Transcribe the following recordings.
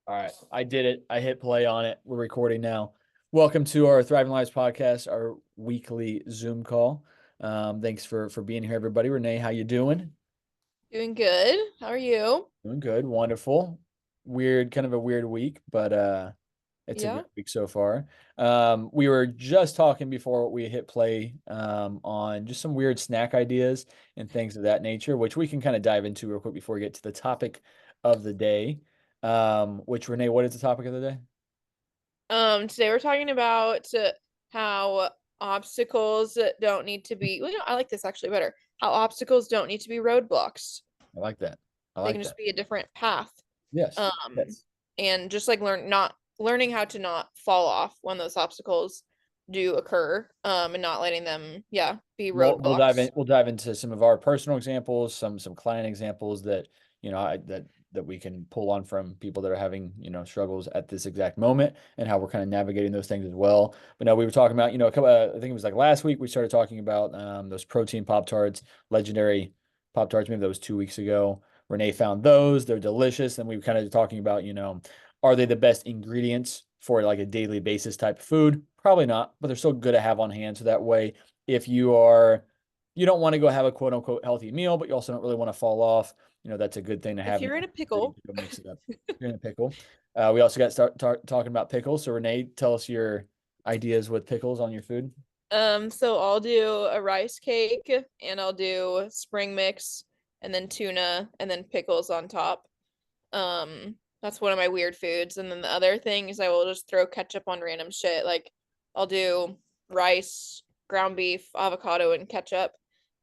All right, I did it. I hit play on it. We're recording now. Welcome to our Thriving Lives podcast, our weekly Zoom call. Thanks for being here, everybody. Renee, how you doing? Doing good. How are you? Doing good, wonderful. Weird, kind of a weird week, but it's a good Yeah. week so far. We were just talking before we hit play on just some weird snack ideas and things of that nature, which we can kind of dive into real quick before we get to the topic of the day. Which Renee, what is the topic of the day? Today we're talking about how obstacles don't need to be, I like this actually better. How obstacles don't need to be roadblocks. I like that. I They like can that. just be a different path. Yes. Um, Yes. and just like learning how to not fall off when those obstacles do occur, and not letting them, be We'll dive roadblocks. in. We'll dive into some of our personal examples, some client examples that that we can pull on from people that are having struggles at this exact moment, and how we're kind of navigating those things as well. But no, we were talking about a couple. I think it was like last week we started talking about those protein Pop Tarts, legendary Pop Tarts. Maybe that was 2 weeks ago. Renee found those. They're delicious, and we were kind of talking about are they the best ingredients for like a daily basis type of food? Probably not, but they're still good to have on hand. So that way if you don't want to go have a quote unquote healthy meal, but you also don't really want to fall off, that's a good thing to If have in you're in a your to pickle, go mix it up. You're in a pickle. We also got talking about pickles. So Renee, tell us your ideas with pickles on your food. so I'll do a rice cake and I'll do spring mix and then tuna and then pickles on top. That's one of my weird foods. And then the other thing is I will just throw ketchup on random shit. Like I'll do rice, ground beef, avocado, and ketchup.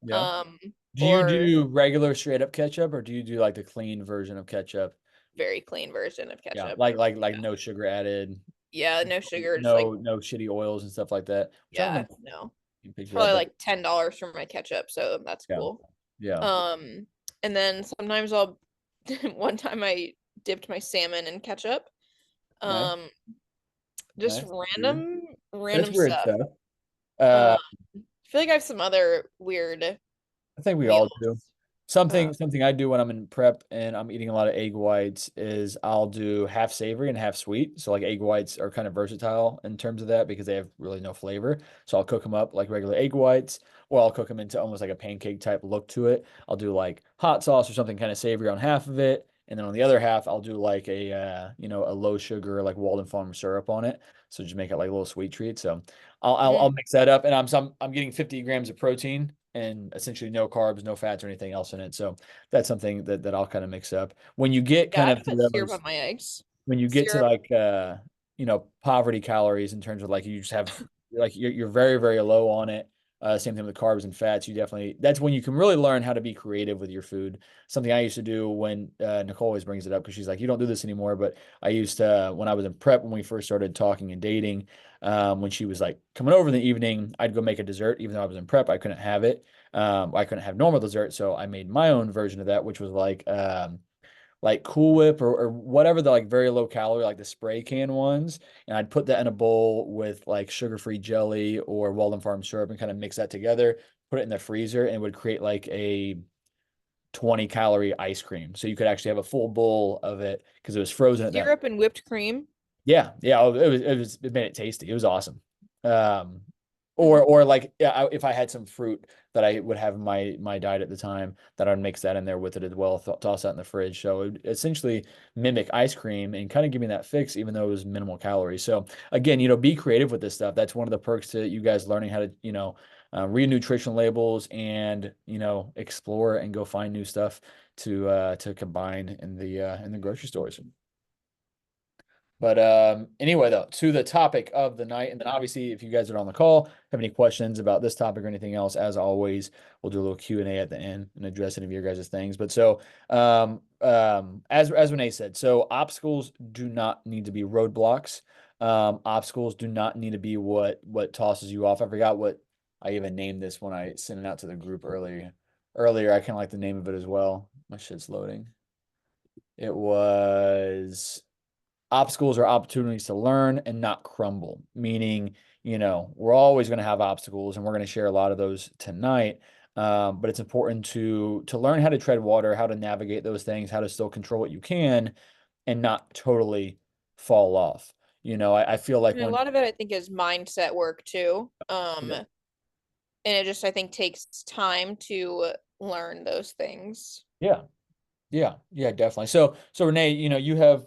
Yeah. Um, Do you or do regular straight up ketchup or do you do like the clean version of ketchup? very clean version of Yeah, ketchup. like no sugar added, Yeah, no sugar, just like no shitty oils and stuff like that. I'm trying to yeah, think no. you It's picture that, probably but like $10 for my ketchup, so that's yeah, cool. yeah. Um, and then sometimes I'll one time I dipped my salmon in ketchup. Nice, Um, just nice. Weird. That's random weird stuff. stuff. Um, Uh, I feel like I have some other weird I think we all do. meals. Uh, Something I do when I'm in prep and I'm eating a lot of egg whites is I'll do half savory and half sweet. So like egg whites are kind of versatile in terms of that because they have really no flavor. So I'll cook them up like regular egg whites, or I'll cook them into almost like a pancake type look to it. I'll do like hot sauce or something kind of savory on half of it, and then on the other half I'll do like a low sugar like Walden Farm syrup on it. So just make it like a little sweet treat. So I'll mm, mix that up, and I'm getting 50 grams of protein and essentially no carbs, no fats or anything else in it. So that's something that I'll kind of mix up. When you get yeah, kind I of to put syrup those, on my eggs. when you get to Syrup. like poverty calories in terms of like you just have like you're very, very low on it. Same thing with carbs and fats. You definitely that's when you can really learn how to be creative with your food. Something I used to do when Nicole always brings it up because she's like, you don't do this anymore. But I used to when I was in prep when we first started talking and dating. When she was like coming over in the evening, I'd go make a dessert. Even though I was in prep, I couldn't have it. I couldn't have normal dessert, so I made my own version of that, which was like Cool Whip or whatever the like very low calorie, like the spray can ones. And I'd put that in a bowl with like sugar-free jelly or Walden Farm syrup and kind of mix that together, put it in the freezer, and it would create like a 20 calorie ice cream. So you could actually have a full bowl of it because it was frozen at that. Syrup and whipped cream. Yeah, yeah, it made it tasty. It was awesome. Um, Mm. or like yeah, if I had some fruit that I would have in my diet at the time, that I'd mix that in there with it as well, toss that in the fridge. So it would essentially mimic ice cream and kind of give me that fix, even though it was minimal calories. So again, be creative with this stuff. That's one of the perks to you guys learning how to read nutrition labels and explore and go find new stuff to combine in the grocery stores. But anyway, though, to the topic of the night, and then obviously, if you guys are on the call, have any questions about this topic or anything else, as always, we'll do a little Q&A at the end and address any of your guys' things. But so, as Renee said, so obstacles do not need to be roadblocks. Obstacles do not need to be what tosses you off. I forgot what I even named this when I sent it out to the group earlier. Earlier, I kind of like the name of it as well. My shit's loading. It was obstacles are opportunities to learn and not crumble, meaning, we're always going to have obstacles and we're going to share a lot of those tonight. But it's important to learn how to tread water, how to navigate those things, how to still control what you can, and not totally fall off. I feel like And a when, lot of it I think is mindset work too. yeah, And it just I think takes time to learn those things. yeah, yeah, definitely. So Renee, you have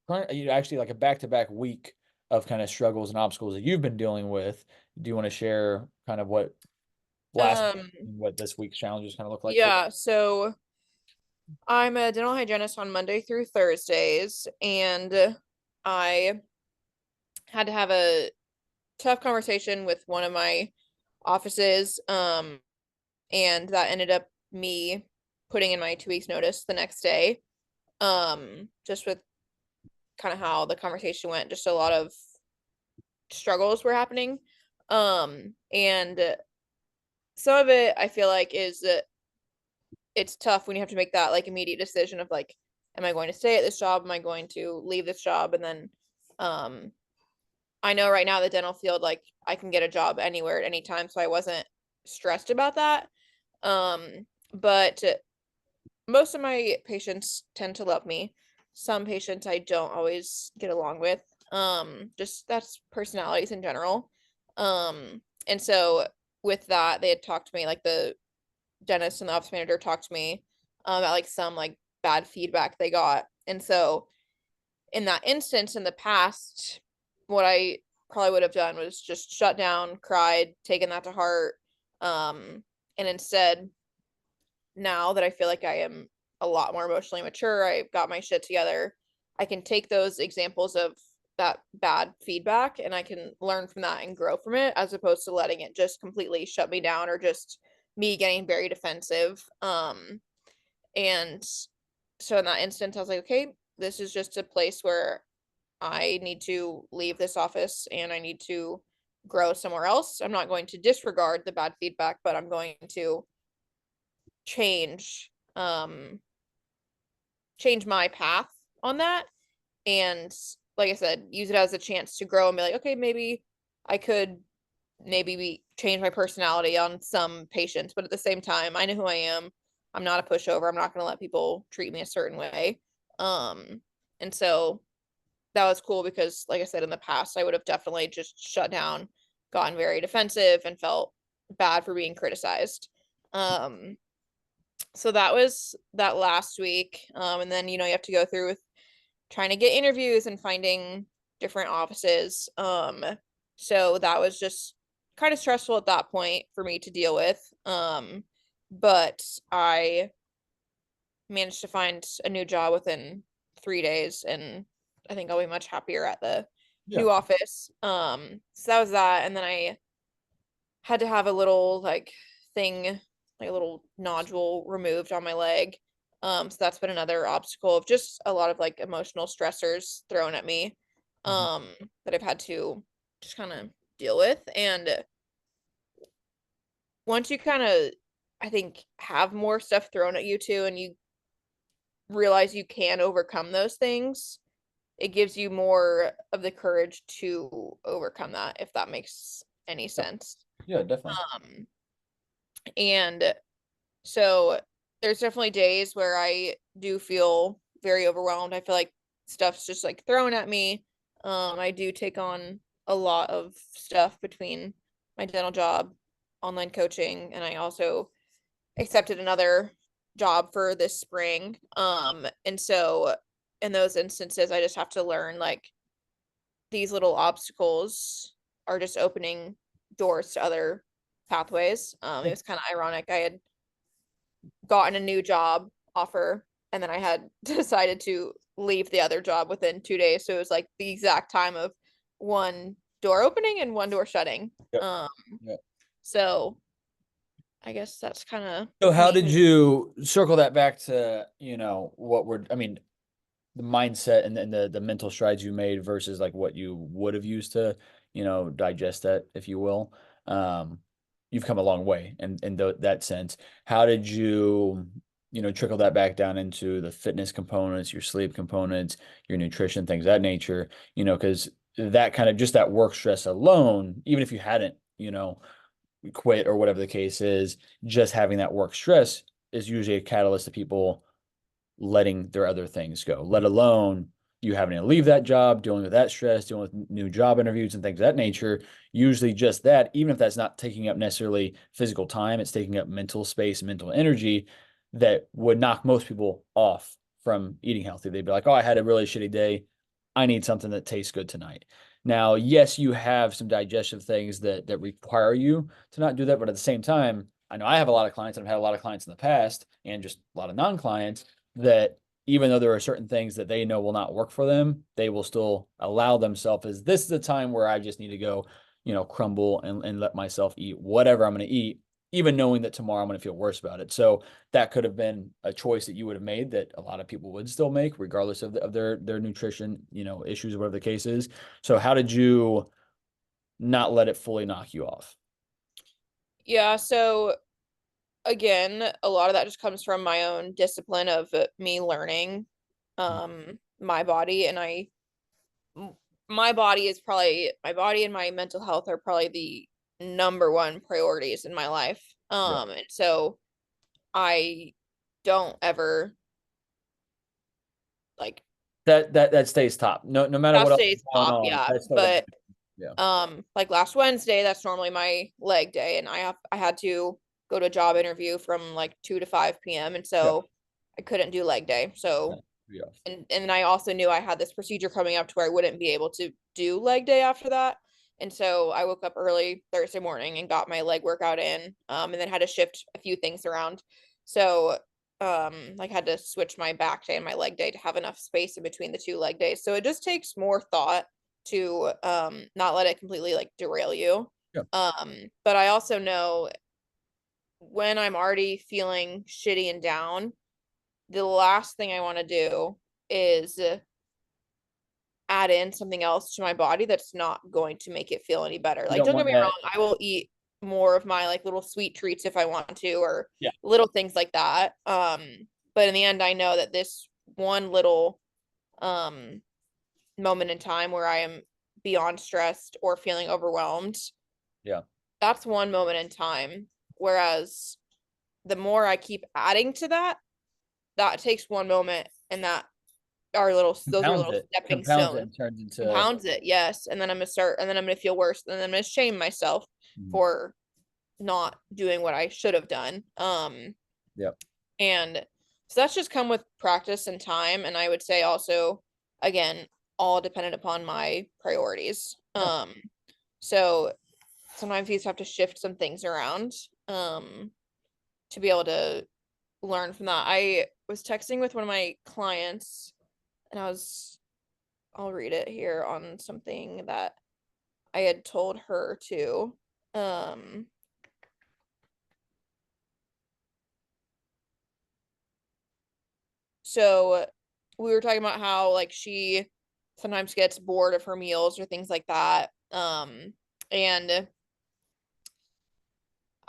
actually like a back-to-back week of kind of struggles and obstacles that you've been dealing with. Do you want to share kind of Um, what this week's challenges kind of look like for yeah, so I'm a dental hygienist on Monday through Thursdays, and I had to have a tough conversation with one of my offices, and that ended up me putting in my 2 weeks notice the next day. Just with kind of how the conversation went, just a lot of struggles were happening. And some of it I feel like is that it's tough when you have to make that like immediate decision of like, am I going to stay at this job? Am I going to leave this job? And then um I know right now the dental field, like I can get a job anywhere at any time, so I wasn't stressed about that. But most of my patients tend to love me. Some patients I don't always get along with. Just that's personalities in general. And so with that, they had talked to me, like the dentist and the office manager talked to me about like some like bad feedback they got. And so in that instance in the past, what I probably would have done was just shut down, cried, taken that to heart. And instead, now that I feel like I am a lot more emotionally mature, I've got my shit together, I can take those examples of that bad feedback and I can learn from that and grow from it as opposed to letting it just completely shut me down or just me getting very defensive. And so in that instance, I was like, okay, this is just a place where I need to leave this office and I need to grow somewhere else. I'm not going to disregard the bad feedback, but I'm going to change change my path on that. And like I said, use it as a chance to grow and be like, okay, maybe I could change my personality on some patients, but at the same time, I know who I am. I'm not a pushover. I'm not going to let people treat me a certain way. Um, and so that was cool because, like I said, in the past, I would have definitely just shut down, gotten very defensive, and felt bad for being criticized. Um, so that was that last week. And then, you have to go through with trying to get interviews and finding different offices. So that was just kind of stressful at that point for me to deal with. But I managed to find a new job within 3 days, and I think I'll be much happier at the yeah. new office. So that was that, and then I had to have a little like thing, like a little nodule removed on my leg. So that's been another obstacle of just a lot of like emotional stressors thrown at me, Mhm. um, that I've had to just kind of deal with. And once you kind of, I think, have more stuff thrown at you too, and you realize you can overcome those things, it gives you more of the courage to overcome that, if that makes any Yeah, sense. yeah, definitely. Um, and so there's definitely days where I do feel very overwhelmed. I feel like stuff's just like thrown at me. I do take on a lot of stuff between my dental job, online coaching, and I also accepted another job for this spring. And so in those instances, I just have to learn like these little obstacles are just opening doors to other pathways. It Yeah. was kind of ironic. I had gotten a new job offer and then I had decided to leave the other job within 2 days. So it was like the exact time of one door opening and one door shutting. Yep. Um, Yep. so I guess that's kind of So how me. did you circle that back to, I mean, the mindset and the mental strides you made versus like what you would have used to, digest that, if you will. Um, you've come a long way in that sense. How did you, trickle that back down into the fitness components, your sleep components, your nutrition, things of that nature, because that kind of just that work stress alone, even if you hadn't, quit or whatever the case is, just having that work stress is usually a catalyst to people letting their other things go, let alone you having to leave that job, dealing with that stress, dealing with new job interviews and things of that nature. Usually just that, even if that's not taking up necessarily physical time, it's taking up mental space, mental energy that would knock most people off from eating healthy. They'd be like, oh, I had a really shitty day. I need something that tastes good tonight. Now, yes, you have some digestive things that require you to not do that, but at the same time, I know I have a lot of clients, and I've had a lot of clients in the past, and just a lot of non-clients that even though there are certain things that they know will not work for them, they will still allow themselves as this is the time where I just need to go, crumble and let myself eat whatever I'm going to eat, even knowing that tomorrow I'm going to feel worse about it. So that could have been a choice that you would have made that a lot of people would still make, regardless of their nutrition, issues, whatever the case is. So how did you not let it fully knock you off? Yeah, so again, a lot of that just comes from my own discipline of me learning my body, and my body is probably my body and my mental health are probably the number one priorities in my life. Yeah. And so I don't ever like That stays top. No matter that what else is stays going top, on, yeah. that's still gonna But yeah. like last Wednesday, that's normally my leg day, and I had to go to a job interview from like 2 to 5 p.m. and Yeah. so I couldn't do leg day. So Yeah. and I also knew I had this procedure coming up to where I wouldn't be able to do leg day after that. And so I woke up early Thursday morning and got my leg workout in, and then had to shift a few things around. So like had to switch my back day and my leg day to have enough space in between the two leg days. So it just takes more thought to not let it completely like derail you. Yeah. But I also know when I'm already feeling shitty and down, the last thing I want to do is add in something else to my body that's not going to make it feel any better. You Like, don't don't get want me that. wrong, I will eat more of my like little sweet treats if I want to, or Yeah. little things like that. But in the end, I know that this one little um moment in time where I am beyond stressed or feeling overwhelmed, Yeah. that's one moment in time. Whereas the more I keep adding to that, that takes one moment and that are little those are Compounds little it. stepping Compounds it stones. and turns into Compounds it, yes. And then I'm gonna start and then I'm gonna feel worse. And then I'm gonna shame myself mhm. for not doing what I should have done. Yeah. And so that's just come with practice and time. And I would say also, again, all dependent upon my priorities. Yeah. So sometimes you just have to shift some things around um to be able to learn from that. I was texting with one of my clients and I'll read it here on something that I had told her to. Um, so we were talking about how like she sometimes gets bored of her meals or things like that. And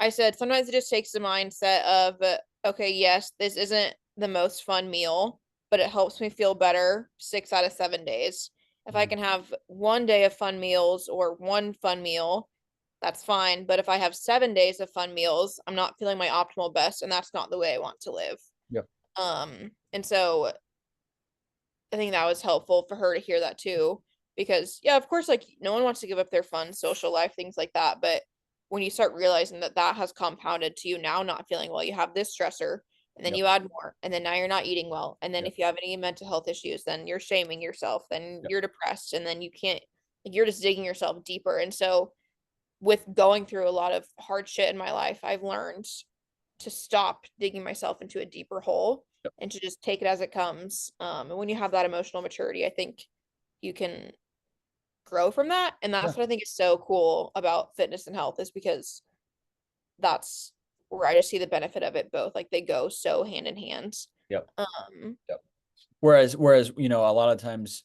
I said sometimes it just takes the mindset of, okay, yes, this isn't the most fun meal, but it helps me feel better 6 out of 7 days. If I Mhm. can have one day of fun meals or one fun meal, that's fine. But if I have 7 days of fun meals, I'm not feeling my optimal best, and that's not the way I want to live. Yeah. And so I think that was helpful for her to hear that too. Because yeah, of course, like no one wants to give up their fun social life, things like that. But when you start realizing that that has compounded to you now not feeling well, you have this stressor, and then Yep. you add more, and then now you're not eating well. And then Yep. if you have any mental health issues, then you're shaming yourself, then Yep. you're depressed, and then you can't, like, you're just digging yourself deeper. And so with going through a lot of hard shit in my life, I've learned to stop digging myself into a deeper hole Yep. and to just take it as it comes. And when you have that emotional maturity, I think you can grow from that. And Yeah. that's what I think is so cool about fitness and health is because that's where I just see the benefit of it both. Like they go so hand in hand. Yep. Um, Yep. Whereas, a lot of times,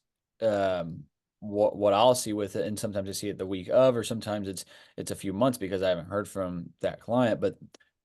what I'll see with it, and sometimes I see it the week of, or sometimes it's a few months because I haven't heard from that client, but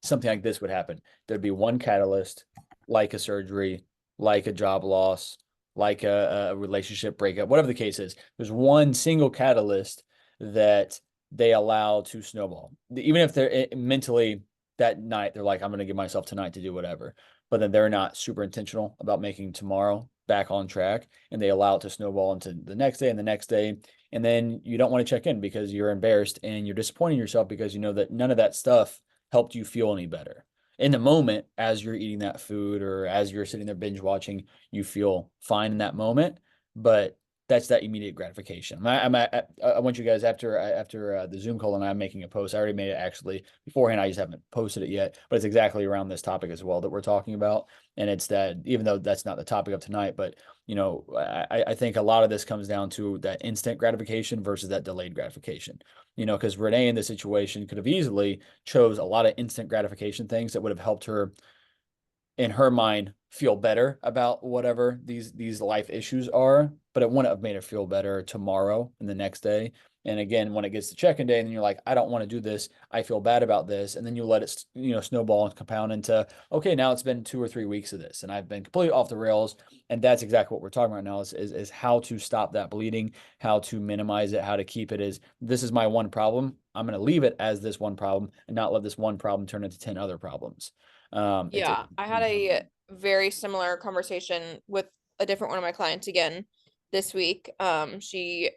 something like this would happen. There'd be one catalyst, like a surgery, like a job loss, like a relationship breakup, whatever the case is. There's one single catalyst that they allow to snowball. Even if they're mentally that night, they're like, I'm going to give myself tonight to do whatever. but then they're not super intentional about making tomorrow back on track, and they allow it to snowball into the next day and the next day. And then you don't want to check in because you're embarrassed and you're disappointing yourself because you know that none of that stuff helped you feel any better. In the moment, as you're eating that food or as you're sitting there binge watching, you feel fine in that moment, but that's that immediate gratification. I want you guys after the Zoom call and I'm making a post. I already made it actually beforehand. I just haven't posted it yet, but it's exactly around this topic as well that we're talking about. And it's that even though that's not the topic of tonight, but I think a lot of this comes down to that instant gratification versus that delayed gratification. Because Renee in this situation could have easily chose a lot of instant gratification things that would have helped her in her mind feel better about whatever these life issues are, but it wouldn't have made her feel better tomorrow and the next day. And again, when it gets to check-in day, and then you're like, I don't want to do this. I feel bad about this. And then you let it, snowball and compound into, okay, now it's been 2 or 3 weeks of this, and I've been completely off the rails. And that's exactly what we're talking about now is how to stop that bleeding, how to minimize it, how to keep it as this is my one problem. I'm going to leave it as this one problem and not let this one problem turn into 10 other problems. It's Yeah, I had a very similar conversation with a different one of my clients again this week. She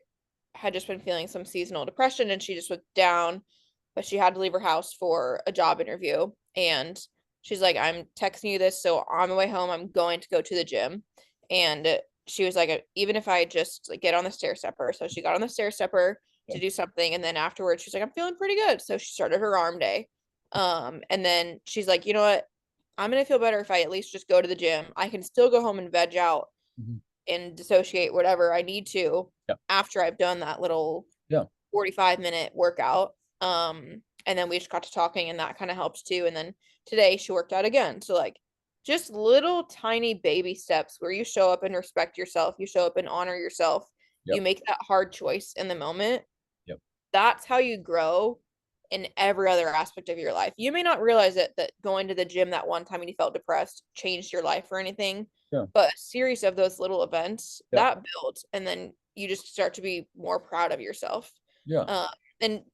had just been feeling some seasonal depression and she just was down, but she had to leave her house for a job interview. And she's like, I'm texting you this, so on the way home, I'm going to go to the gym. And she was like, even if I just like get on the stair stepper. So she got on the stair stepper yeah. to do something, and then afterwards she's like, I'm feeling pretty good. So she started her arm day. And then she's like, you know what? I'm gonna feel better if I at least just go to the gym. I can still go home and veg out Mhm. and dissociate whatever I need to Yeah. after I've done that little Yeah. 45-minute workout. And then we just got to talking and that kind of helps too. And then today she worked out again. So like just little tiny baby steps where you show up and respect yourself, you show up and honor yourself, you Yep. make that hard choice in the moment. Yep. That's how you grow in every other aspect of your life. You may not realize it that going to the gym that one time and you felt depressed changed your life or anything, Yeah. but a series of those little events Yeah. that builds, and then you just start to be more proud of yourself. Yeah. Uh, and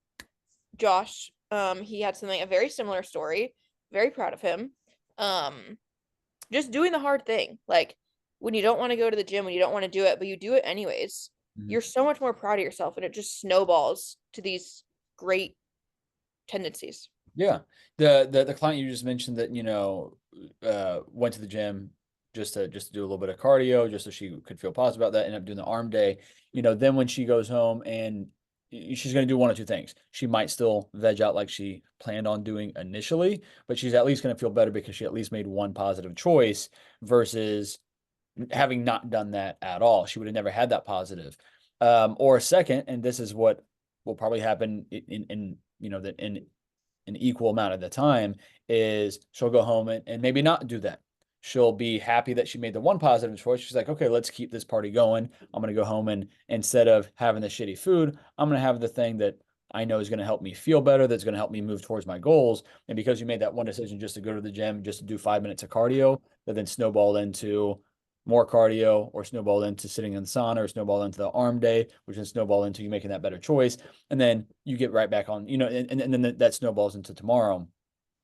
Josh, he had something a very similar story. Very proud of him. Um, just doing the hard thing, like when you don't want to go to the gym, when you don't want to do it, but you do it anyways. Mhm. You're so much more proud of yourself, and it just snowballs to these great tendencies. Yeah. The client you just mentioned that, went to the gym just to do a little bit of cardio, just so she could feel positive about that, end up doing the arm day. Then when she goes home and she's going to do one or two things. She might still veg out like she planned on doing initially, but she's at least going to feel better because she at least made one positive choice versus having not done that at all. She would have never had that positive. Or second, and this is what will probably happen that in an equal amount of the time is she'll go home and maybe not do that. She'll be happy that she made the one positive choice. She's like, okay, let's keep this party going. I'm going to go home and instead of having the shitty food, I'm going to have the thing that I know is going to help me feel better, that's going to help me move towards my goals. And because you made that one decision just to go to the gym, just to do 5 minutes of cardio, that then snowballed into more cardio or snowballed into sitting in the sauna or snowballed into the arm day, which then snowballed into you making that better choice. And then you get right back on, and then that snowballs into tomorrow.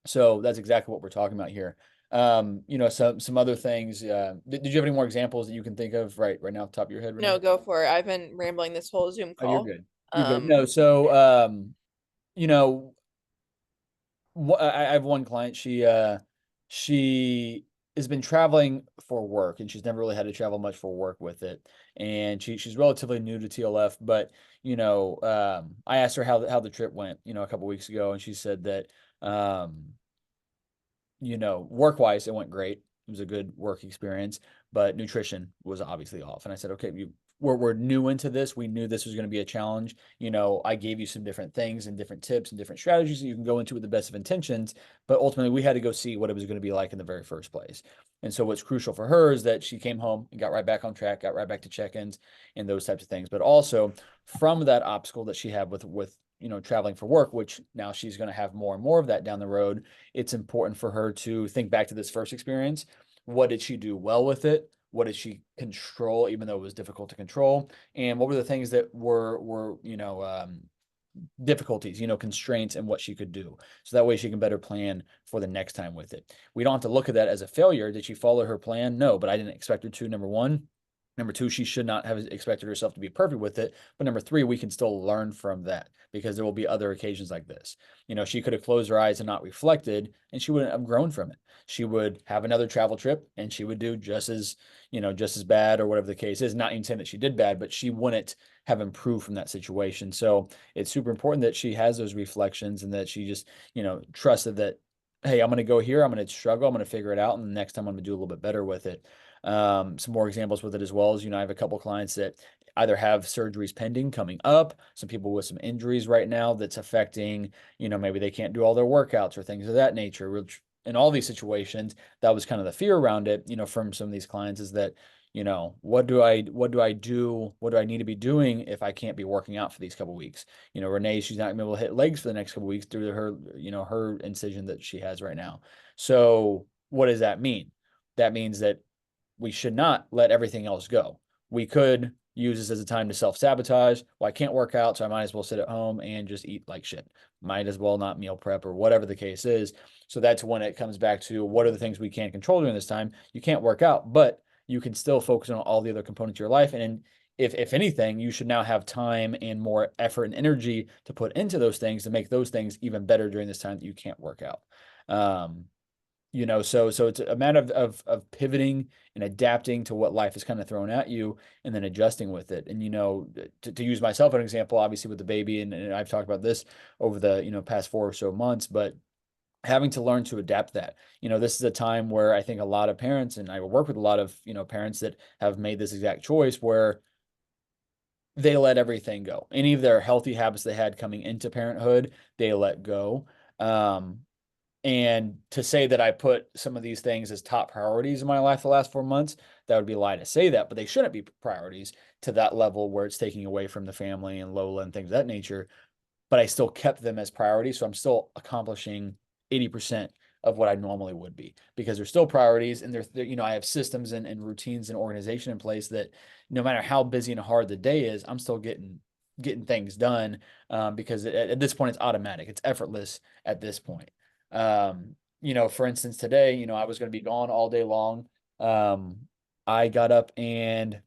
So that's exactly what we're talking about here. Some other things. Did you have any more examples that you can think of right now, off the top of your head, Renee? No, go for it. I've been rambling this whole Zoom Oh, you're call. good. You're good. Um, No, so you know, I have one client. She has been traveling for work, and she's never really had to travel much for work with it. And she's relatively new to TLF, but I asked her how the trip went, a couple weeks ago, and she said that um, work wise, it went great. It was a good work experience, but nutrition was obviously off. And I said, okay, we're new into this. We knew this was going to be a challenge. I gave you some different things and different tips and different strategies that you can go into with the best of intentions. But ultimately, we had to go see what it was going to be like in the very first place. And so, what's crucial for her is that she came home and got right back on track, got right back to check ins and those types of things. But also, from that obstacle that she had with traveling for work, which now she's going to have more and more of that down the road, it's important for her to think back to this first experience. What did she do well with it? What did she control, even though it was difficult to control? And what were the things that were difficulties, constraints and what she could do. So that way she can better plan for the next time with it. We don't have to look at that as a failure. Did she follow her plan? No, but I didn't expect her to, number one. Number two, she should not have expected herself to be perfect with it. But number three, we can still learn from that because there will be other occasions like this. She could have closed her eyes and not reflected, and she wouldn't have grown from it. She would have another travel trip and she would do just as bad or whatever the case is. Not even saying that she did bad, but she wouldn't have improved from that situation. So it's super important that she has those reflections and that she just, trusted that, hey, I'm going to go here, I'm going to struggle, I'm going to figure it out, and the next time I'm going to do a little bit better with it. Some more examples with it as well as, I have a couple clients that either have surgeries pending coming up, some people with some injuries right now that's affecting, maybe they can't do all their workouts or things of that nature, which in all these situations, that was kind of the fear around it, from some of these clients is that, what do I do? What do I need to be doing if I can't be working out for these couple weeks? Renee, she's not gonna be able to hit legs for the next couple weeks due to her, her incision that she has right now. So what does that mean? That means that we should not let everything else go. We could use this as a time to self-sabotage. Well, I can't work out, so I might as well sit at home and just eat like shit. Might as well not meal prep or whatever the case is. So that's when it comes back to what are the things we can't control during this time. You can't work out, but you can still focus on all the other components of your life. And if anything, you should now have time and more effort and energy to put into those things to make those things even better during this time that you can't work out. Um, so it's a matter of pivoting and adapting to what life is kind of thrown at you and then adjusting with it. And to use myself as an example, obviously with the baby, and I've talked about this over the past 4 or so months, but having to learn to adapt that. This is a time where I think a lot of parents, and I work with a lot of parents that have made this exact choice where they let everything go. Any of their healthy habits they had coming into parenthood, they let go. Um, and to say that I put some of these things as top priorities in my life the last 4 months, that would be a lie to say that, but they shouldn't be priorities to that level where it's taking away from the family and Lola and things of that nature. But I still kept them as priorities. So I'm still accomplishing 80% of what I normally would be because they're still priorities and I have systems and routines and organization in place that no matter how busy and hard the day is, I'm still getting things done because at this point it's automatic. It's effortless at this point. For instance, today, I was going to be gone all day long. Um, I got up and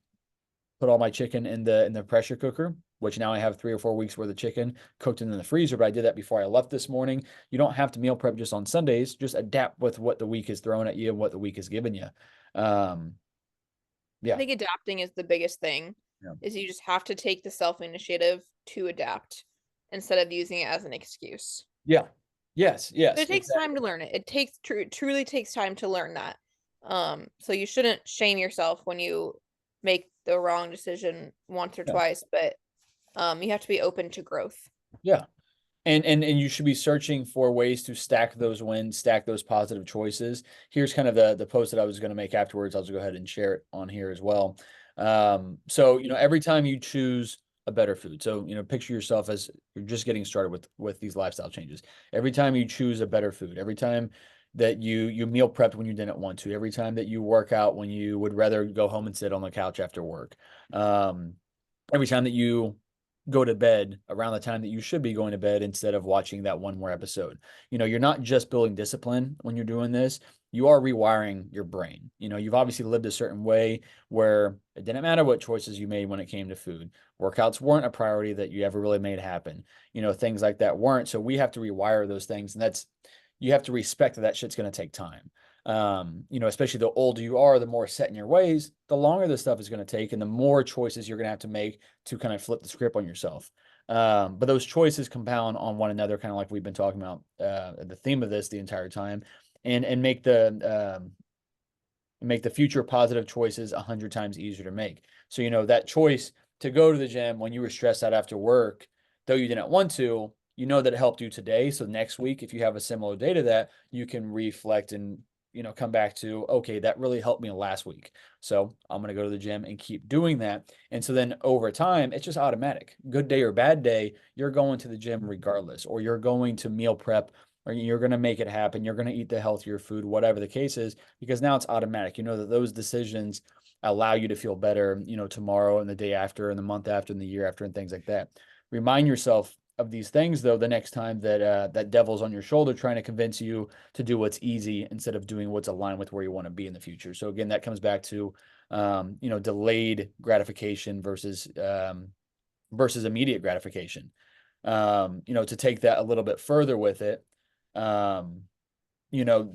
put all my chicken in the pressure cooker, which now I have 3 or 4 weeks worth of chicken cooked in the freezer. But I did that before I left this morning. You don't have to meal prep just on Sundays. Just adapt with what the week is throwing at you and what the week is giving you. Um, I yeah, think adapting is the biggest thing, yeah, is you just have to take the self-initiative to adapt instead of using it as an excuse. yeah, yes, But yes, it takes time exactly. to learn it. It truly takes time to learn that. So you shouldn't shame yourself when you make the wrong decision once or Yeah, twice, but you have to be open to growth. yeah. And you should be searching for ways to stack those wins, stack those positive choices. Here's kind of the post that I was going to make afterwards. I'll just go ahead and share it on here as well. So every time you choose a better food, so picture yourself as you're just getting started with these lifestyle changes. Every time you choose a better food, every time that you meal prepped when you didn't want to, every time that you work out when you would rather go home and sit on the couch after work, um, every time that you go to bed around the time that you should be going to bed instead of watching that one more episode. You're not just building discipline when you're doing this, you are rewiring your brain. You've obviously lived a certain way where it didn't matter what choices you made when it came to food. Workouts weren't a priority that you ever really made happen. Things like that weren't. So we have to rewire those things. And you have to respect that shit's going to take time. Especially the older you are, the more set in your ways, the longer this stuff is going to take, and the more choices you're going to have to make to kind of flip the script on yourself. But those choices compound on one another, kind of like we've been talking about the theme of this the entire time, and make the future positive choices 100 times easier to make. So that choice to go to the gym when you were stressed out after work, though you didn't want to, that it helped you today. So next week, if you have a similar day to that, you can reflect and come back to, okay, that really helped me last week. So I'm going to go to the gym and keep doing that. And so then over time, it's just automatic. Good day or bad day, you're going to the gym regardless, or you're going to meal prep, or you're going to make it happen. You're going to eat the healthier food, whatever the case is, because now it's automatic. You know that those decisions allow you to feel better, tomorrow and the day after and the month after and the year after and things like that. Remind yourself of these things though the next time that that devil's on your shoulder trying to convince you to do what's easy instead of doing what's aligned with where you want to be in the future. So again, that comes back to delayed gratification versus immediate gratification. To take that a little bit further with it, um, you know,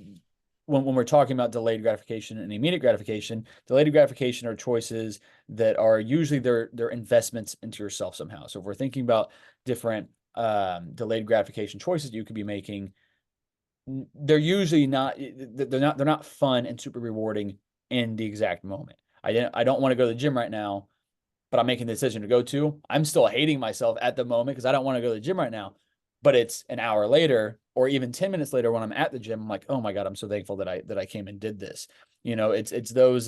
when we're talking about delayed gratification and immediate gratification, delayed gratification are choices that are usually they're investments into yourself somehow. So if we're thinking about different delayed gratification choices you could be making, they're usually not they're not fun and super rewarding in the exact moment. I don't want to go to the gym right now, but I'm making the decision to go to. I'm still hating myself at the moment because I don't want to go to the gym right now. But it's an hour later or even 10 minutes later when I'm at the gym, I'm like, oh my God, I'm so thankful that I came and did this. It's those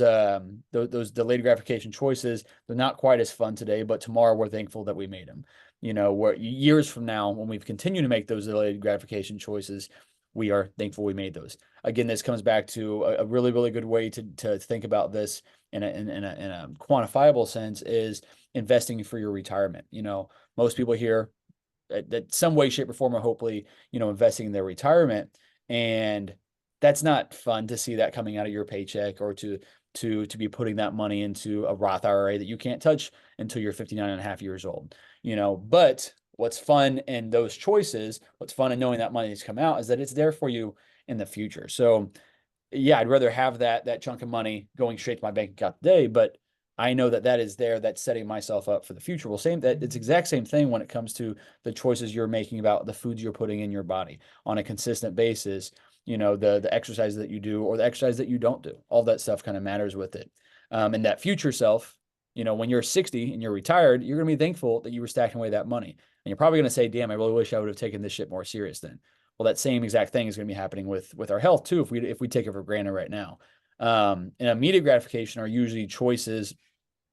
delayed gratification choices. They're not quite as fun today, but tomorrow we're thankful that we made them. Where years from now, when we've continued to make those delayed gratification choices, we are thankful we made those. Again, this comes back to a really, really good way to think about this in a quantifiable sense is investing for your retirement. Most people here that some way, shape, or form are hopefully, investing in their retirement. And that's not fun to see that coming out of your paycheck or to be putting that money into a Roth IRA that you can't touch until you're 59 and a half years old. But what's fun in those choices, what's fun in knowing that money has come out is that it's there for you in the future. So yeah, I'd rather have that chunk of money going straight to my bank account today, but I know that is there. That's setting myself up for the future. Well, it's exact same thing when it comes to the choices you're making about the foods you're putting in your body on a consistent basis. The exercise that you do or the exercise that you don't do. All that stuff kind of matters with it. And that future self, when you're 60 and you're retired, you're going to be thankful that you were stacking away that money. And you're probably going to say, "Damn, I really wish I would have taken this shit more serious then." Well, that same exact thing is going to be happening with our health too if we take it for granted right now. And immediate gratification are usually choices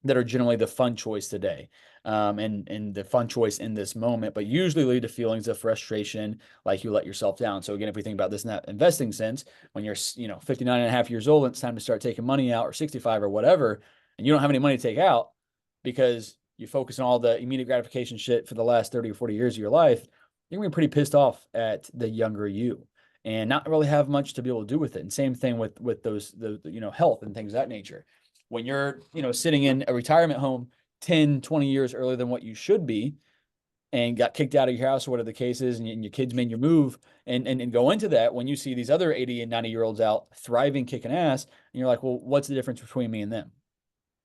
that are generally the fun choice today, and the fun choice in this moment, but usually lead to feelings of frustration, like you let yourself down. So again, if we think about this in that investing sense, when you're 59 and a half years old, and it's time to start taking money out, or 65 or whatever, and you don't have any money to take out because you focus on all the immediate gratification shit for the last 30 or 40 years of your life, you're gonna be pretty pissed off at the younger you and not really have much to be able to do with it. And same thing with the health and things of that nature. When you're, sitting in a retirement home 10, 20 years earlier than what you should be and got kicked out of your house or whatever the case is, and your kids made your move and go into that, when you see these other 80 and 90-year-olds out thriving, kicking ass, and you're like, well, what's the difference between me and them?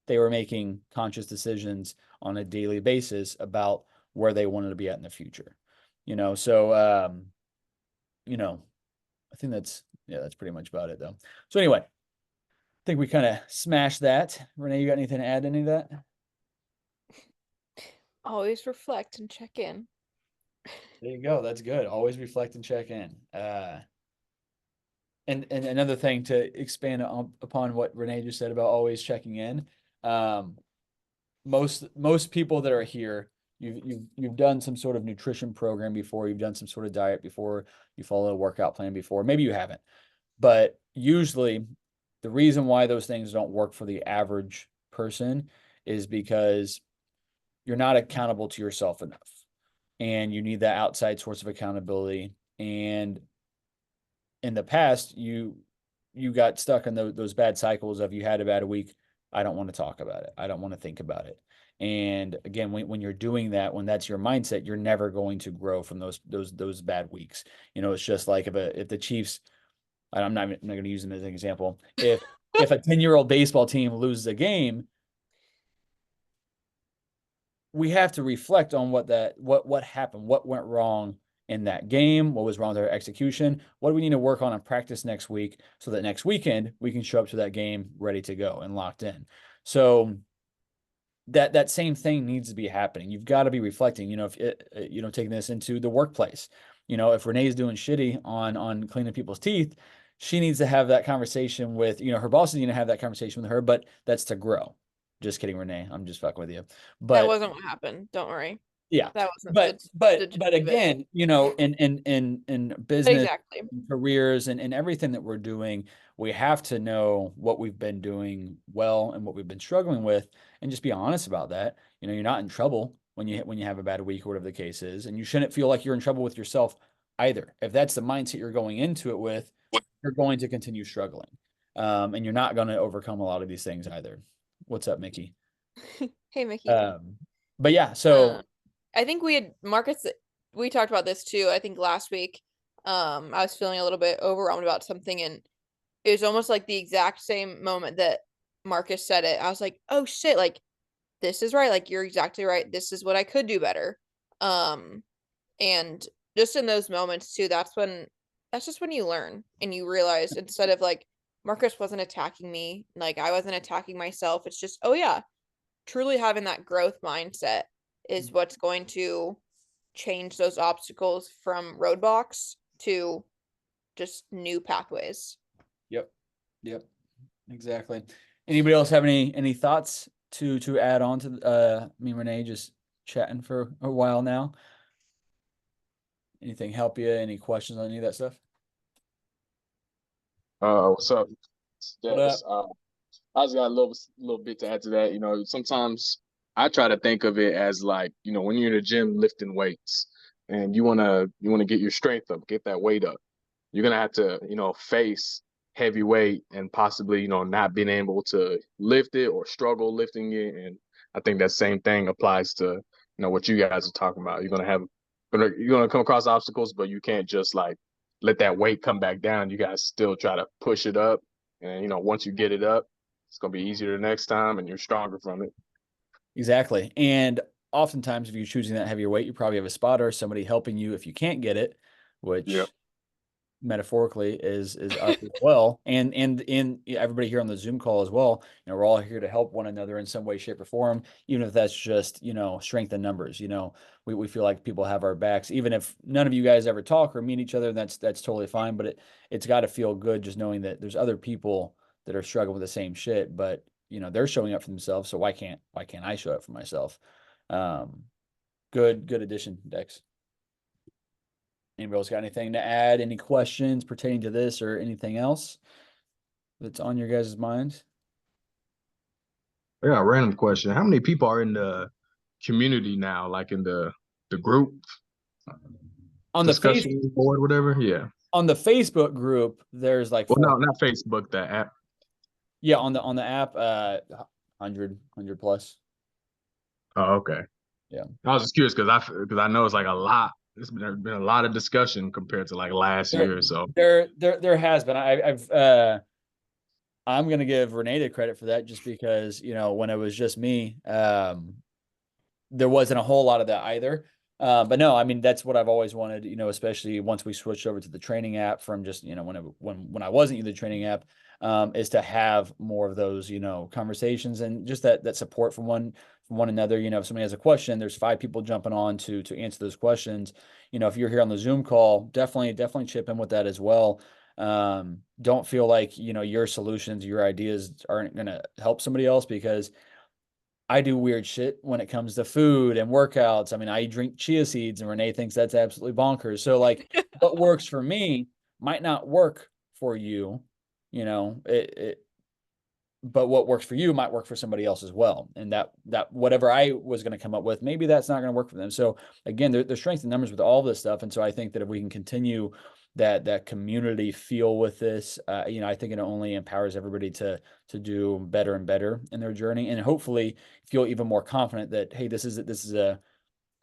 They were making conscious decisions on a daily basis about where they wanted to be at in the future. So I think that's pretty much about it though. So anyway, I think we kind of smashed that. Renee, you got anything to add to any of that? Always reflect and check in. There you go. That's good. Always reflect and check in. And another thing to expand upon what Renee just said about always checking in. Um, most people that are here, you've done some sort of nutrition program before, you've done some sort of diet before, you follow a workout plan before. Maybe you haven't, but usually the reason why those things don't work for the average person is because you're not accountable to yourself enough, and you need that outside source of accountability. And in the past, you got stuck in those bad cycles of you had a bad week. I don't want to talk about it. I don't want to think about it. And again, when you're doing that, when that's your mindset, you're never going to grow from those bad weeks. It's just like if the Chiefs, I'm not going to use them as an example. If a 10-year-old baseball team loses a game, we have to reflect on what happened, what went wrong in that game, what was wrong with our execution, what do we need to work on and practice next week so that next weekend we can show up to that game ready to go and locked in. So that same thing needs to be happening. You've got to be reflecting, if taking this into the workplace. If Renee's doing shitty on cleaning people's teeth, she needs to have that conversation with, her boss is going to have that conversation with her, but that's to grow. Just kidding, Renee. I'm just fucking with you. That But wasn't what happened. Don't worry. yeah, That wasn't but the but gist but of it. again, in But business exactly. and careers and everything that we're doing, we have to know what we've been doing well and what we've been struggling with, and just be honest about that. You're not in trouble. when you have a bad week or whatever the case is. And you shouldn't feel like you're in trouble with yourself either. If that's the mindset you're going into it with, you're going to continue struggling. And you're not going to overcome a lot of these things either. What's up, Mickey? Hey, Mickey. Um, but yeah, Uh, so I think we had Marcus. We talked about this too. I think last week. I was feeling a little bit overwhelmed about something, and it was almost like the exact same moment that Marcus said it. I was like, "Oh shit! Like this is right. Like you're exactly right. This is what I could do better." Um, and just in those moments too, that's just when you learn and you realize instead of like Marcus wasn't attacking me, like I wasn't attacking myself. It's just, oh yeah, truly having that growth mindset is what's going to change those obstacles from roadblocks to just new pathways. yep, yep, exactly. Anybody else have any thoughts to add on to me and Renee just chatting for a while now? Anything help you? Any questions on any of that stuff? What's up? What Yes. up? I just got a little bit to add to that. Sometimes I try to think of it as like, when you're in the gym lifting weights and you wanna get your strength up, get that weight up. You're gonna have to, face heavy weight and possibly, not being able to lift it or struggle lifting it. And I think that same thing applies to, what you guys are talking about. You're gonna come across obstacles, but you can't just like let that weight come back down. You guys still try to push it up. And once you get it up, it's gonna be easier the next time and you're stronger from it. Exactly. And oftentimes, if you're choosing that heavier weight, you probably have a spotter, somebody helping you if you can't get it, Yeah. which metaphorically is us as well, and in everybody here on the Zoom call as well. We're all here to help one another in some way, shape, or form, even if that's just strength in numbers. We feel like people have our backs, even if none of you guys ever talk or meet each other. That's totally fine, but it's got to feel good just knowing that there's other people that are struggling with the same shit, but they're showing up for themselves. So why can't I show up for myself? Um, good addition, Dex. Anybody else got anything to add? Any questions pertaining to this or anything else that's on your guys' mind? I got a random question. How many people are in the community now, like in the group On the face discussion board, whatever? Yeah. on the Facebook group, there's like Well, four. no, not Facebook, the app. Yeah, on the app, 100 plus. Oh, okay. Yeah. I was just curious because I know it's like a lot. There's been a lot of discussion compared to like last There year or so. there has been. I'm gonna give Renee the credit for that just because, when it was just me, there wasn't a whole lot of that either. But no, I mean that's what I've always wanted, especially once we switched over to the training app from just, when I wasn't using the training app, is to have more of those, conversations and just that support from one another. If somebody has a question, there's 5 people jumping on to answer those questions. If you're here on the Zoom call, definitely chip in with that as well. Don't feel like, your solutions, your ideas aren't going to help somebody else because I do weird shit when it comes to food and workouts. I mean, I drink chia seeds and Renee thinks that's absolutely bonkers. So like what works for me might not work for you, but what works for you might work for somebody else as well. And that whatever I was going to come up with, maybe that's not going to work for them. So again, there's strength in numbers with all this stuff. And so I think that if we can continue that community feel with this, I think it only empowers everybody to do better and better in their journey, and hopefully feel even more confident that hey, this is a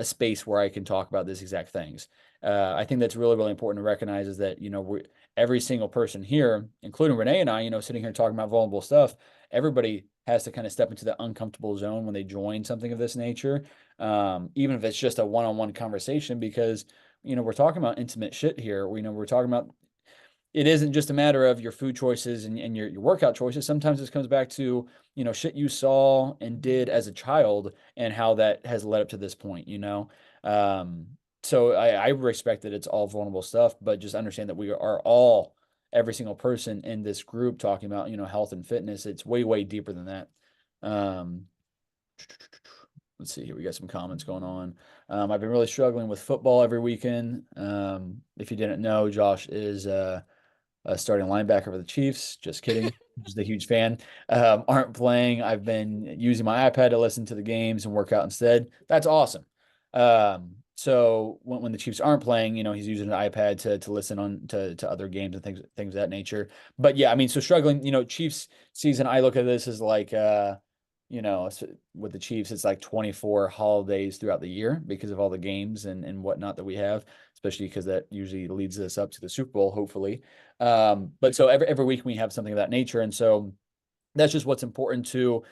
space where I can talk about these exact things. I think that's really, really important to recognize is that, every single person here, including Renee and I, sitting here talking about vulnerable stuff, everybody has to kind of step into the uncomfortable zone when they join something of this nature. Even if it's just a one-on-one conversation, because, we're talking about intimate shit here. We're talking about it isn't just a matter of your food choices and your workout choices. Sometimes this comes back to, shit you saw and did as a child and how that has led up to this point. Um, so I respect that it's all vulnerable stuff, but just understand that we are all, every single person in this group talking about, health and fitness. It's way, way deeper than that. Um, let's see here. We got some comments going on. I've been really struggling with football every weekend. If you didn't know, Josh is, starting linebacker for the Chiefs. Just kidding. just a huge fan, aren't playing. I've been using my iPad to listen to the games and work out instead. That's awesome. So when the Chiefs aren't playing, he's using an iPad to listen on to other games and things of that nature. But yeah, I mean, so struggling, Chiefs season, I look at this as like with the Chiefs, it's like 24 holidays throughout the year because of all the games and whatnot that we have, especially because that usually leads us up to the Super Bowl, hopefully. But so every week we have something of that nature. And so that's just what's important to,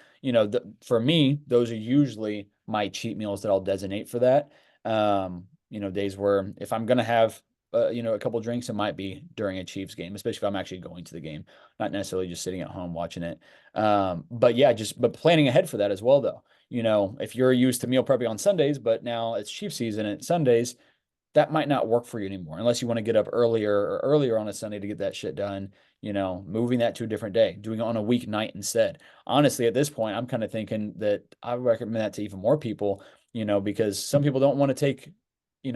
for me, those are usually my cheat meals that I'll designate for that. Days where if I'm going to have, a couple drinks, it might be during a Chiefs game, especially if I'm actually going to the game, not necessarily just sitting at home watching it. But yeah, but planning ahead for that as well, though. If you're used to meal prepping on Sundays, but now it's Chiefs season at Sundays, that might not work for you anymore unless you want to get up earlier on a Sunday to get that shit done, moving that to a different day, doing it on a weeknight instead. Honestly, at this point, I'm kind of thinking that I would recommend that to even more people, because some people don't want to take,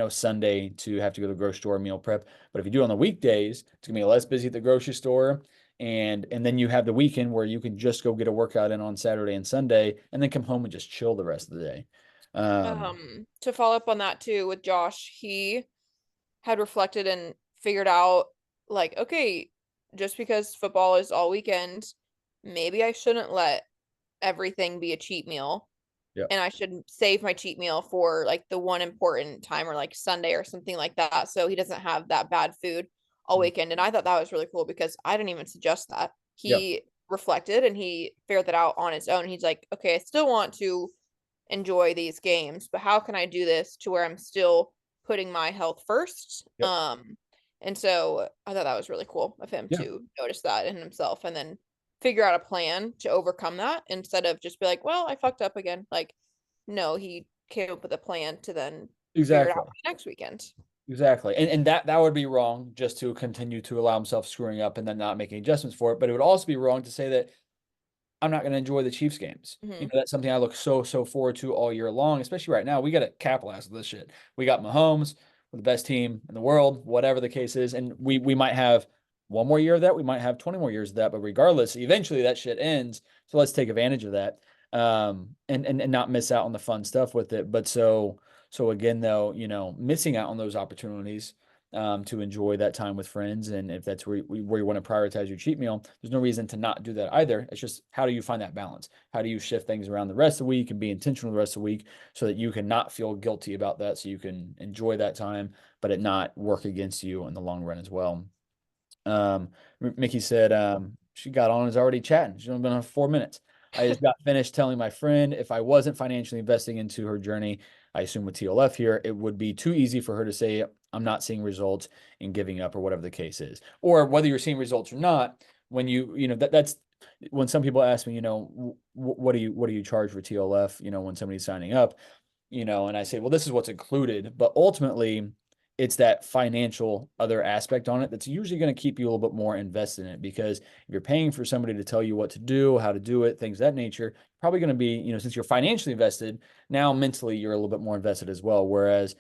Sunday to have to go to the grocery store meal prep. But if you do it on the weekdays, it's gonna be less busy at the grocery store. And then you have the weekend where you can just go get a workout in on Saturday and Sunday and then come home and just chill the rest of the day. To follow up on that too with Josh, he had reflected and figured out like, okay, just because football is all weekend, maybe I shouldn't let everything be a cheat meal. Yeah. And I should save my cheat meal for like the one important time or like Sunday or something like that. So he doesn't have that bad food all weekend. And I thought that was really cool because I didn't even suggest that. Yeah. He reflected and he figured that out on his own. He's like, okay, I still want to enjoy these games, but how can I do this to where I'm still putting my health first? Yep. And so I thought that was really cool of him Yeah. to notice that in himself and then figure out a plan to overcome that instead of just be like, well, I fucked up again. Like, no, he came up with a plan to then figure it Exactly. out next weekend. Exactly. And that would be wrong just to continue to allow himself screwing up and then not making adjustments for it. But it would also be wrong to say that I'm not going to enjoy the Chiefs games. Mm-hmm. That's something I look so forward to all year long, especially right now. We got to capitalize on this shit. We got Mahomes, we're the best team in the world, whatever the case is. And we might have one more year of that. We might have 20 more years of that. But regardless, eventually that shit ends. So let's take advantage of that. And not miss out on the fun stuff with it. But so again, though, missing out on those opportunities to enjoy that time with friends. And if that's where you want to prioritize your cheat meal, there's no reason to not do that either. It's just how do you find that balance? How do you shift things around the rest of the week and be intentional the rest of the week so that you can not feel guilty about that, so you can enjoy that time, but it not work against you in the long run as well. Mickey said she got on, is already chatting. She's only been on 4 minutes. I just got finished telling my friend if I wasn't financially investing into her journey, I assume with TLF here, it would be too easy for her to say, I'm not seeing results and giving up or whatever the case is. Or whether you're seeing results or not, when that's when some people ask me, what do you charge for TLF, when somebody's signing up, and I say, well, this is what's included. But ultimately, it's that financial other aspect on it that's usually going to keep you a little bit more invested in it, because if you're paying for somebody to tell you what to do, how to do it, things of that nature, probably going to be, since you're financially invested, now mentally you're a little bit more invested as well. Whereas,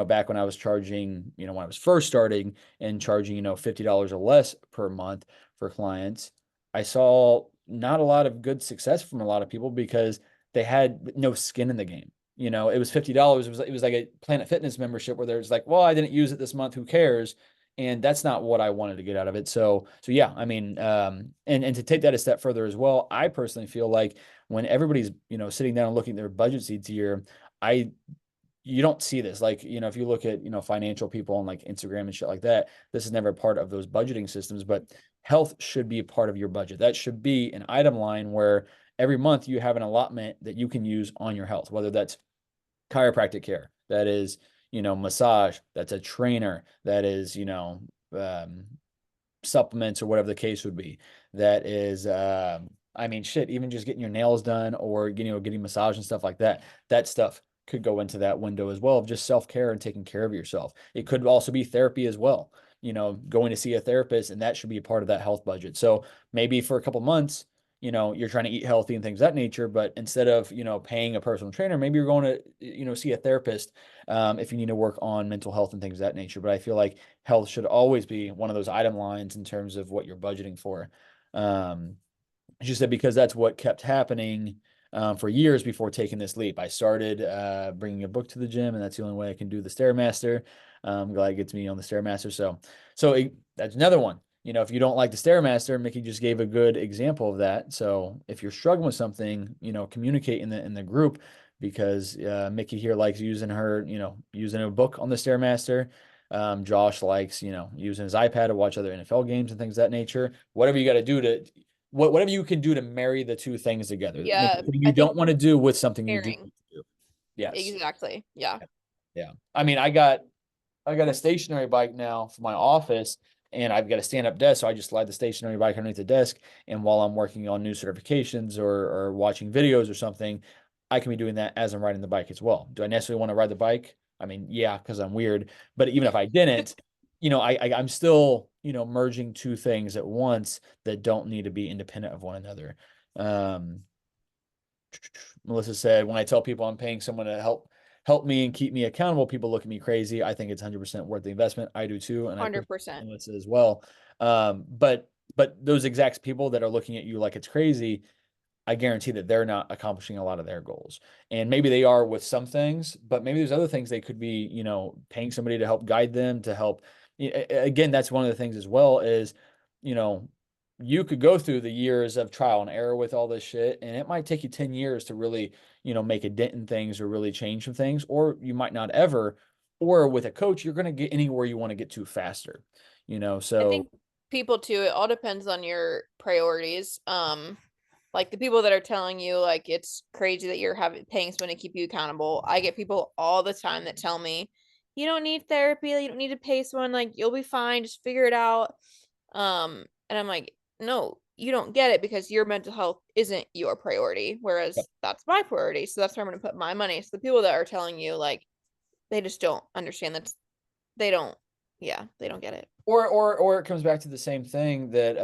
back when I was charging, when I was first starting and charging, $50 or less per month for clients, I saw not a lot of good success from a lot of people because they had no skin in the game. It was $50. It was like a Planet Fitness membership where there's like, well, I didn't use it this month. Who cares? And that's not what I wanted to get out of it. So yeah, I mean, and to take that a step further as well, I personally feel like when everybody's, sitting down and looking at their budgets each year, you don't see this. Like, if you look at, financial people on like Instagram and shit like that, this is never part of those budgeting systems, but health should be a part of your budget. That should be an item line where every month you have an allotment that you can use on your health, whether that's chiropractic care, that is, massage, that's a trainer, that is, supplements or whatever the case would be. That is, I mean, shit, even just getting your nails done or, getting massage and stuff like that. That stuff could go into that window as well of just self-care and taking care of yourself. It could also be therapy as well, going to see a therapist, and that should be a part of that health budget. So maybe for a couple months, you're trying to eat healthy and things of that nature, but instead of, paying a personal trainer, maybe you're going to, see a therapist if you need to work on mental health and things of that nature. But I feel like health should always be one of those item lines in terms of what you're budgeting for. She said because that's what kept happening for years before taking this leap. I started bringing a book to the gym, and that's the only way I can do the Stairmaster. I'm glad it gets me on the Stairmaster. That's another one. If you don't like the Stairmaster, Mickey just gave a good example of that. So if you're struggling with something, communicate in the group, because Mickey here likes using a book on the Stairmaster. Josh likes, using his iPad to watch other NFL games and things of that nature. Whatever you got to do to whatever you can do to marry the two things together. Yeah, You I think don't want to do with something you do pairing. need to do. Yes. Exactly. Yeah. Yeah. I mean, I got a stationary bike now for my office, and I've got a stand-up desk, so I just slide the stationary bike underneath the desk, and while I'm working on new certifications or watching videos or something, I can be doing that as I'm riding the bike as well. Do I necessarily want to ride the bike? I mean, yeah, because I'm weird. But even if I didn't, I'm still, merging two things at once that don't need to be independent of one another. Um, Melissa said, when I tell people I'm paying someone to help me and keep me accountable, people look at me crazy. I think it's 100% worth the investment. I do too, and I appreciate 100%. Melissa as well. But those exact people that are looking at you like it's crazy, I guarantee that they're not accomplishing a lot of their goals. And maybe they are with some things, but maybe there's other things they could be, paying somebody to help guide them, to help. Again, that's one of the things as well is, you know, you could go through the years of trial and error with all this shit, and it might take you 10 years to really, make a dent in things or really change some things, or you might not ever. Or with a coach, you're going to get anywhere you want to get to faster, I so think people too, it all depends on your priorities. Like the people that are telling you like it's crazy that you're having paying someone to keep you accountable. I get people all the time that tell me, you don't need therapy, you don't need to pay someone, like you'll be fine, just figure it out. And I'm like, no, you don't get it because your mental health isn't your priority, whereas that's my priority. So that's where I'm gonna put my money. So the people that are telling you like they just don't understand that they don't, yeah, they don't get it. or it comes back to the same thing that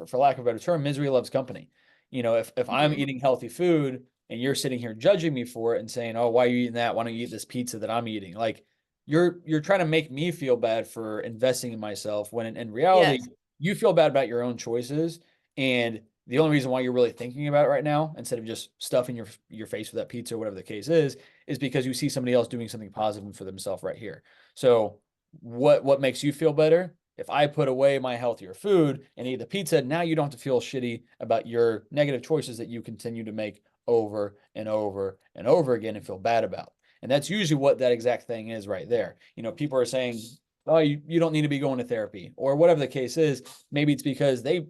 for lack of a better term, misery loves company. If I'm Mhm. eating healthy food and you're sitting here judging me for it and saying, "Oh, why are you eating that? Why don't you eat this pizza that I'm eating?" Like you're trying to make me feel bad for investing in myself when in reality Yes. you feel bad about your own choices, and the only reason why you're really thinking about it right now instead of just stuffing your face with that pizza or whatever the case is because you see somebody else doing something positive for themselves right here. So what makes you feel better? If I put away my healthier food and eat the pizza, now you don't have to feel shitty about your negative choices that you continue to make over and over and over again and feel bad about. And that's usually what that exact thing is right there. People are saying, "Oh, you don't need to be going to therapy," or whatever the case is. Maybe it's because they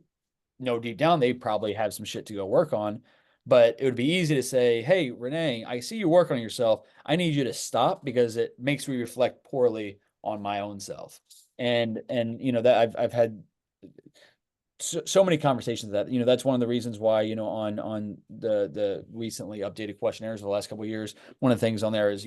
know deep down they probably have some shit to go work on. But it would be easy to say, "Hey, Renee, I see you work on yourself. I need you to stop because it makes me reflect poorly on my own self." And that I've had so many conversations that that's one of the reasons why on the recently updated questionnaires of the last couple of years, one of the things on there is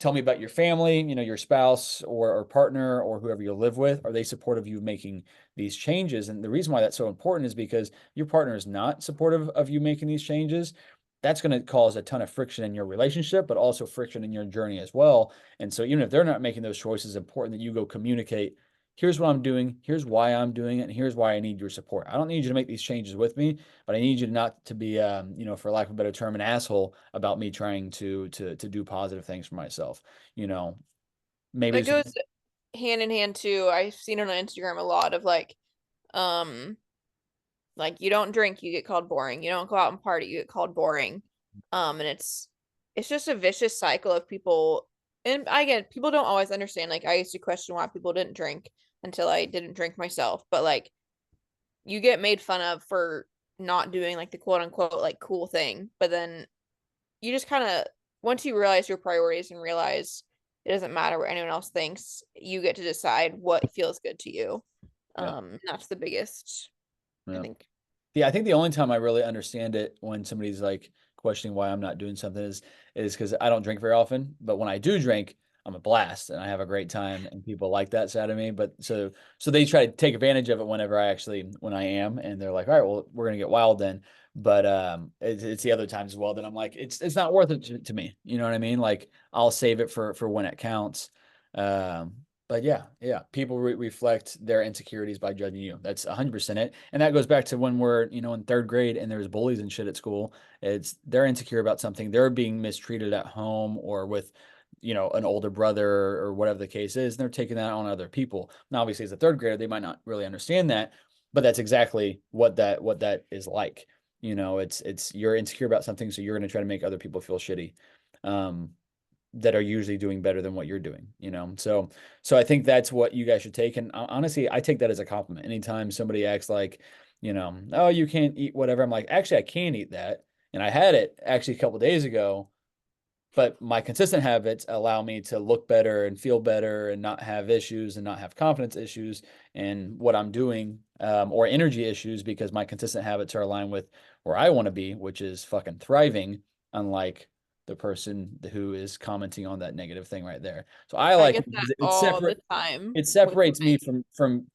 tell me about your family, your spouse or partner or whoever you live with. Are they supportive of you making these changes? And the reason why that's so important is because your partner is not supportive of you making these changes. That's going to cause a ton of friction in your relationship, but also friction in your journey as well. And so even if they're not making those choices, it's important that you go communicate, here's what I'm doing, here's why I'm doing it, and here's why I need your support. I don't need you to make these changes with me, but I need you not to be, for lack of a better term, an asshole about me trying to do positive things for myself. You know, maybe That it's goes hand in hand too. I've seen it on Instagram a lot of um, like you don't drink, you get called boring. You don't go out and party, you get called boring. And it's just a vicious cycle of people. And I get people don't always understand. Like I used to question why people didn't drink until I didn't drink myself. But like you get made fun of for not doing like the quote unquote like cool thing. But then you just kind of once you realize your priorities and realize it doesn't matter what anyone else thinks, you get to decide what feels good to you. yeah, That's the biggest, I yeah. think. Yeah, I think the only time I really understand it when somebody's like questioning why I'm not doing something is because I don't drink very often. But when I do drink, I'm a blast and I have a great time, and people like that side of me. But so they try to take advantage of it whenever when I am, and they're like, "All right, well, we're gonna get wild then." But it's the other times as well that I'm like, it's not worth it to me. You know what I mean? Like I'll save it for when it counts. But yeah, people reflect their insecurities by judging you. That's 100% it. And that goes back to when we're, in third grade and there's bullies and shit at school. It's they're insecure about something. They're being mistreated at home or with, an older brother or whatever the case is. And they're taking that on other people. Now, obviously, as a third grader, they might not really understand that, but that's exactly what that is like. It's you're insecure about something, so you're going to try to make other people feel shitty. Um, that are usually doing better than what you're doing. So I think that's what you guys should take. And honestly, I take that as a compliment. Anytime somebody acts like, oh, you can't eat whatever, I'm like, actually, I can eat that. And I had it actually a couple days ago, but my consistent habits allow me to look better and feel better and not have issues and not have confidence issues and what I'm doing, or energy issues, because my consistent habits are aligned with where I want to be, which is fucking thriving, unlike the person who is commenting on that negative thing right there. So I I like get it that because it's all the separate. time It with separates me my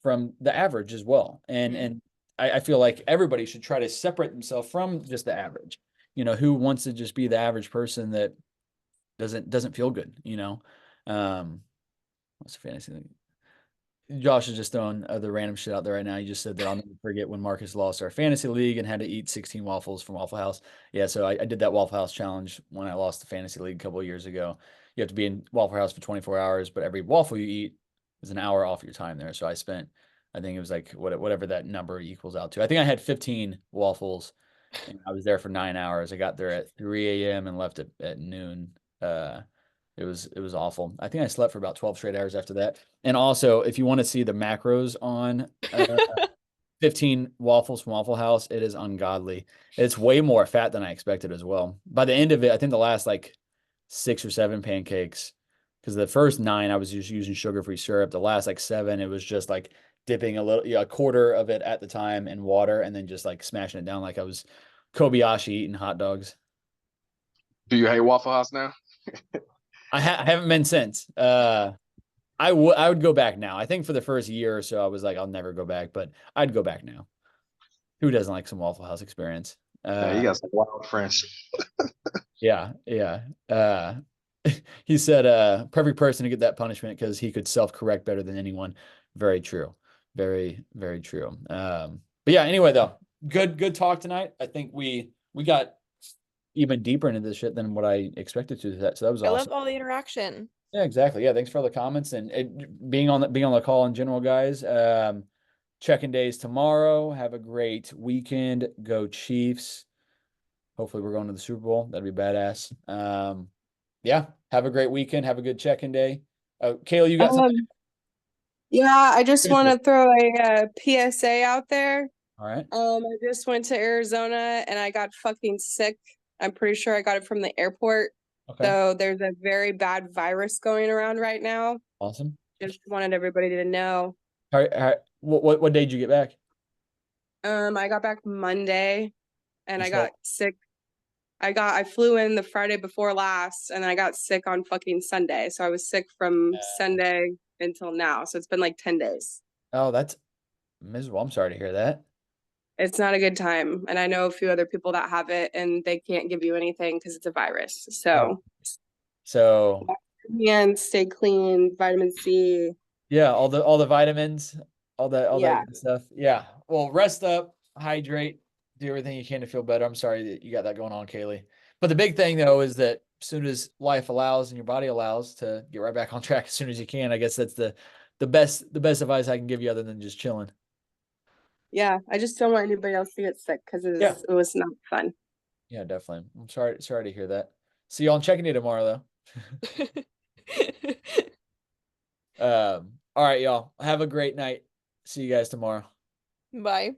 from the average as well. And Mhm. and I feel like everybody should try to separate themselves from just the average. Who wants to just be the average person that doesn't feel good. What's the fantasy thing? Josh is just throwing the random shit out there right now. He just said that I'll never forget when Marcus lost our fantasy league and had to eat 16 waffles from Waffle House. Yeah, so I did that Waffle House challenge when I lost the fantasy league a couple of years ago. You have to be in Waffle House for 24 hours, but every waffle you eat is an hour off your time there. So I think it was like whatever that number equals out to. I think I had 15 waffles and I was there for 9 hours. I got there at 3 a.m. and left at noon. It was awful. I think I slept for about 12 straight hours after that. And also, if you want to see the macros on 15 waffles from Waffle House, it is ungodly. It's way more fat than I expected as well. By the end of it, I think the last like 6 or 7 pancakes, because the first 9 I was just using sugar-free syrup. The last like 7, it was just like dipping a quarter of it at the time in water and then just like smashing it down like I was Kobayashi eating hot dogs. Do you hate Waffle House now? I haven't been since. I would go back now. I think for the first year or so, I was like, I'll never go back, but I'd go back now. Who doesn't like some Waffle House experience? Yeah, you got some wild friends. Yeah, yeah. He said, perfect person to get that punishment because he could self-correct better than anyone. Very true. Very, very true. But yeah, anyway, though, good talk tonight. I think we got even deeper into this shit than what I expected to. So that was I love awesome. all the interaction. Yeah, exactly. Yeah, thanks for all the comments and being on the call in general, guys. Checking days tomorrow. Have a great weekend. Go Chiefs. Hopefully we're going to the Super Bowl. That'd be badass. Yeah, have a great weekend. Have a good check-in day. Kayla, you got something? Yeah, I just Finish want it. to throw a PSA out there. All right. I just went to Arizona and I got fucking sick. I'm pretty sure I got it from the airport. Okay. So there's a very bad virus going around right now. Awesome. Just wanted everybody to know. What day did you get back? I got back Monday and You I still got sick. I flew in the Friday before last and I got sick on fucking Sunday. So I was sick from Sunday until now. So it's been like 10 days. Oh, that's miserable. I'm sorry to hear that. It's not a good time. And I know a few other people that have it and they can't give you anything because it's a virus. Oh, So so hands, stay clean, vitamin C. yeah, all the vitamins, all that Yeah. good stuff. Yeah. Well, rest up, hydrate, do everything you can to feel better. I'm sorry that you got that going on, Kaylee. But the big thing though is that as soon as life allows and your body allows to get right back on track as soon as you can. I guess that's the best advice I can give you other than just chilling. Yeah. I just don't want anybody else to get sick because Yeah. it was not fun. Yeah, definitely. I'm sorry to hear that. See you on checking in tomorrow though. All right, y'all. Have a great night. See you guys tomorrow. Bye.